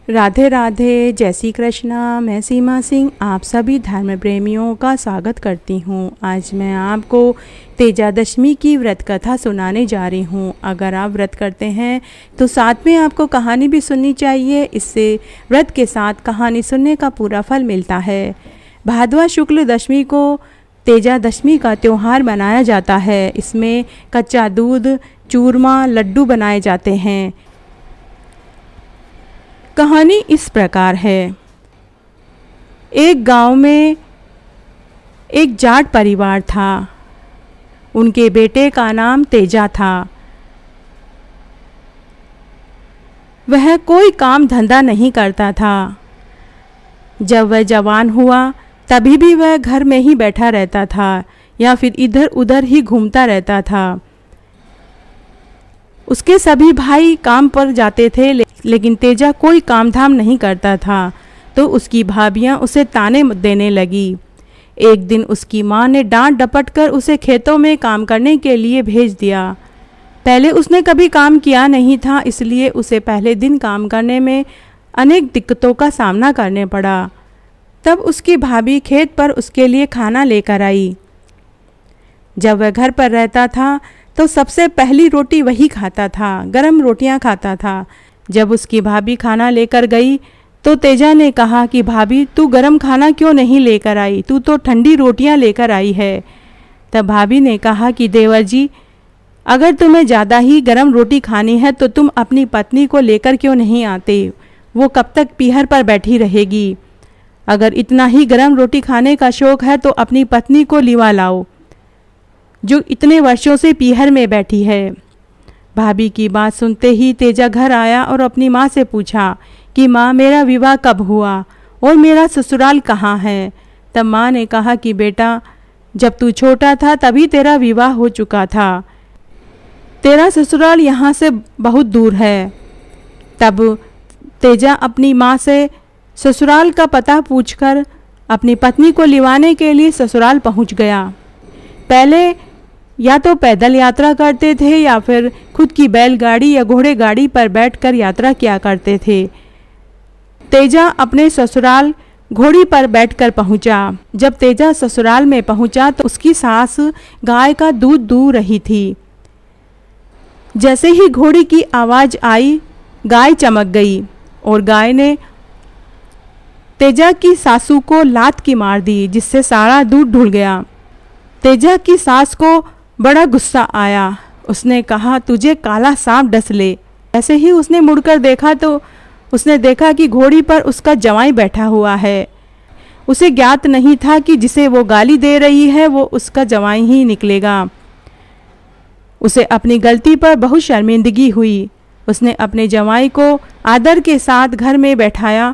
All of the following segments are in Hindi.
राधे राधे, जय श्री कृष्णा। मैं सीमा सिंह आप सभी धर्म प्रेमियों का स्वागत करती हूँ। आज मैं आपको तेजादशमी की व्रत कथा सुनाने जा रही हूँ। अगर आप व्रत करते हैं तो साथ में आपको कहानी भी सुननी चाहिए। इससे व्रत के साथ कहानी सुनने का पूरा फल मिलता है। भादवा शुक्ल दशमी को तेजादशमी का त्यौहार मनाया जाता है। इसमें कच्चा दूध, चूरमा, लड्डू बनाए जाते हैं। कहानी इस प्रकार है। एक गांव में एक जाट परिवार था। उनके बेटे का नाम तेजा था। वह कोई काम धंधा नहीं करता था। जब वह जवान हुआ तभी भी वह घर में ही बैठा रहता था या फिर इधर उधर ही घूमता रहता था। उसके सभी भाई काम पर जाते थे, लेकिन तेजा कोई काम धाम नहीं करता था। तो उसकी भाभियां उसे ताने देने लगी। एक दिन उसकी माँ ने डांट डपट कर उसे खेतों में काम करने के लिए भेज दिया। पहले उसने कभी काम किया नहीं था, इसलिए उसे पहले दिन काम करने में अनेक दिक्कतों का सामना करने पड़ा। तब उसकी भाभी खेत पर उसके लिए खाना लेकर आई। जब वह घर पर रहता था तो सबसे पहली रोटी वही खाता था, गरम रोटियां खाता था। जब उसकी भाभी खाना लेकर गई तो तेजा ने कहा कि भाभी, तू गरम खाना क्यों नहीं लेकर आई? तू तो ठंडी रोटियां लेकर आई है। तब भाभी ने कहा कि देवर जी, अगर तुम्हें ज़्यादा ही गरम रोटी खानी है तो तुम अपनी पत्नी को लेकर क्यों नहीं आते? वो कब तक पीहर पर बैठी रहेगी। अगर इतना ही गरम रोटी खाने का शौक है तो अपनी पत्नी को लिवा लाओ, जो इतने वर्षों से पीहर में बैठी है। भाभी की बात सुनते ही तेजा घर आया और अपनी माँ से पूछा कि माँ, मेरा विवाह कब हुआ और मेरा ससुराल कहाँ है? तब माँ ने कहा कि बेटा, जब तू छोटा था तभी तेरा विवाह हो चुका था। तेरा ससुराल यहाँ से बहुत दूर है। तब तेजा अपनी माँ से ससुराल का पता पूछकर अपनी पत्नी को लिवाने के लिए ससुराल पहुँच गया। पहले या तो पैदल यात्रा करते थे या फिर खुद की बैलगाड़ी या घोड़े गाड़ी पर बैठकर यात्रा किया करते थे। तेजा अपने ससुराल घोड़ी पर बैठकर पहुंचा। जब तेजा ससुराल में पहुंचा तो उसकी सास गाय का दूध दूह रही थी। जैसे ही घोड़ी की आवाज़ आई, गाय चमक गई और गाय ने तेजा की सासू को लात की मार दी, जिससे सारा दूध ढुल गया। तेजा की सास को बड़ा गुस्सा आया। उसने कहा, तुझे काला सांप डस ले। ऐसे ही उसने मुड़कर देखा तो उसने देखा कि घोड़ी पर उसका जवाई बैठा हुआ है। उसे ज्ञात नहीं था कि जिसे वो गाली दे रही है वो उसका जवाई ही निकलेगा। उसे अपनी गलती पर बहुत शर्मिंदगी हुई। उसने अपने जवाई को आदर के साथ घर में बैठाया।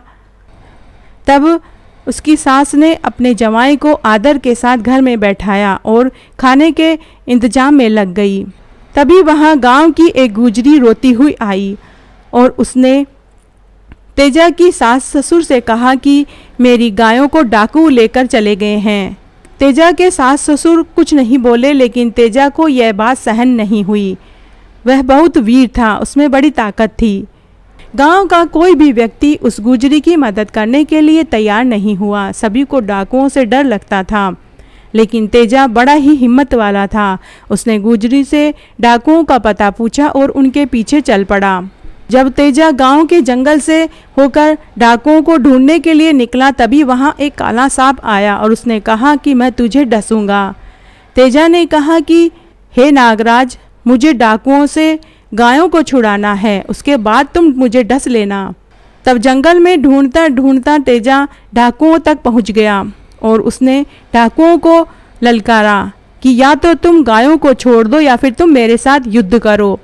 तब उसकी सास ने अपने जवाई को आदर के साथ घर में बैठाया और खाने के इंतजाम में लग गई। तभी वहाँ गांव की एक गुजरी रोती हुई आई और उसने तेजा की सास ससुर से कहा कि मेरी गायों को डाकू लेकर चले गए हैं। तेजा के सास ससुर कुछ नहीं बोले, लेकिन तेजा को यह बात सहन नहीं हुई। वह बहुत वीर था, उसमें बड़ी ताकत थी। गांव का कोई भी व्यक्ति उस गुजरी की मदद करने के लिए तैयार नहीं हुआ। सभी को डाकुओं से डर लगता था, लेकिन तेजा बड़ा ही हिम्मत वाला था। उसने गुजरी से डाकुओं का पता पूछा और उनके पीछे चल पड़ा। जब तेजा गांव के जंगल से होकर डाकुओं को ढूंढने के लिए निकला, तभी वहां एक काला सांप आया और उसने कहा कि मैं तुझे डसूंगा। तेजा ने कहा कि हे नागराज, मुझे डाकुओं से गायों को छुड़ाना है, उसके बाद तुम मुझे डस लेना। तब जंगल में ढूंढता ढूंढता तेजा डाकुओं तक पहुंच गया और उसने डाकुओं को ललकारा कि या तो तुम गायों को छोड़ दो या फिर तुम मेरे साथ युद्ध करो।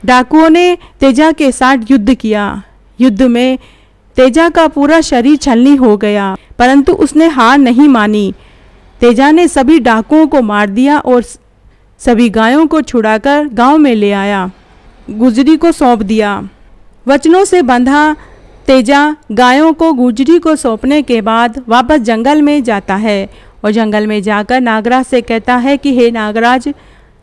डाकुओं ने तेजा के साथ युद्ध किया। युद्ध में तेजा का पूरा शरीर छलनी हो गया, परंतु उसने हार नहीं मानी। तेजा ने सभी डाकुओं को मार दिया और सभी गायों को छुड़ाकर गांव में ले आया, गुजरी को सौंप दिया। वचनों से बंधा तेजा गायों को गुजरी को सौंपने के बाद वापस जंगल में जाता है और जंगल में जाकर नागराज से कहता है कि हे नागराज,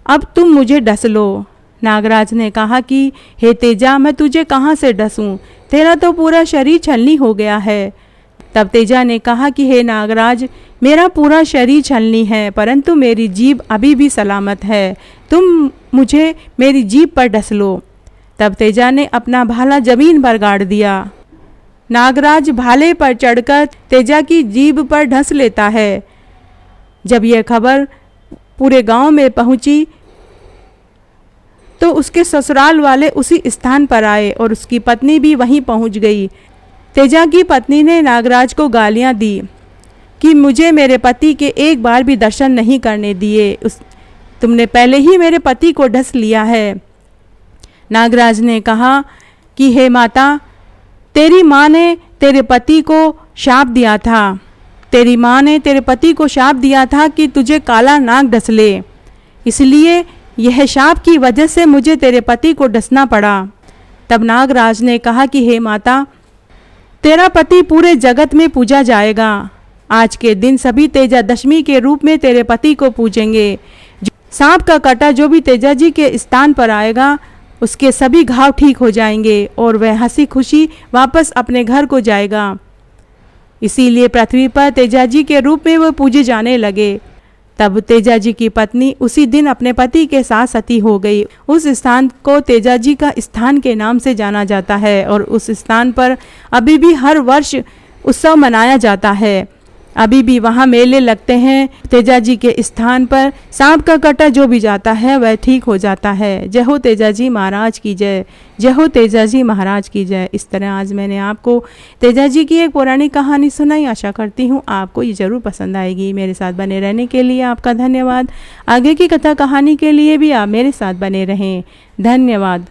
अब तुम मुझे डस लो। नागराज ने कहा कि हे तेजा, मैं तुझे कहाँ से डसूं? तेरा तो पूरा शरीर छलनी हो गया है। तब तेजा ने कहा कि हे नागराज, मेरा पूरा शरीर छलनी है, परंतु मेरी जीभ अभी भी सलामत है। तुम मुझे मेरी जीभ पर डस लो। तब तेजा ने अपना भाला जमीन पर गाड़ दिया। नागराज भाले पर चढ़कर तेजा की जीभ पर ढस लेता है। जब यह खबर पूरे गांव में पहुंची तो उसके ससुराल वाले उसी स्थान पर आए और उसकी पत्नी भी वहीं पहुंच गई। तेजा की पत्नी ने नागराज को गालियां दी कि मुझे मेरे पति के एक बार भी दर्शन नहीं करने दिए, तुमने पहले ही मेरे पति को ढस लिया है। नागराज ने कहा कि हे माता, तेरी माँ ने तेरे पति को शाप दिया था। तेरी माँ ने तेरे पति को शाप दिया था कि तुझे काला नाग डस ले, इसलिए यह शाप की वजह से मुझे तेरे पति को डसना पड़ा। तब नागराज ने कहा कि हे माता, तेरा पति पूरे जगत में पूजा जाएगा। आज के दिन सभी तेजा दशमी के रूप में तेरे पति को पूजेंगे। सांप का काटा जो भी तेजा जी के स्थान पर आएगा, उसके सभी घाव ठीक हो जाएंगे और वह हंसी खुशी वापस अपने घर को जाएगा। इसीलिए पृथ्वी पर तेजा जी के रूप में वह पूजे जाने लगे। तब तेजा जी की पत्नी उसी दिन अपने पति के साथ सती हो गई। उस स्थान को तेजा जी का स्थान के नाम से जाना जाता है और उस स्थान पर अभी भी हर वर्ष उत्सव मनाया जाता है। अभी भी वहाँ मेले लगते हैं। तेजा जी के स्थान पर सांप का कटा जो भी जाता है वह ठीक हो जाता है। जय हो तेजा जी महाराज की जय, जय हो तेजा जी महाराज की जय। इस तरह आज मैंने आपको तेजा जी की एक पौराणिक कहानी सुनाई। आशा करती हूँ आपको ये ज़रूर पसंद आएगी। मेरे साथ बने रहने के लिए आपका धन्यवाद। आगे की कथा कहानी के लिए भी आप मेरे साथ बने रहें। धन्यवाद।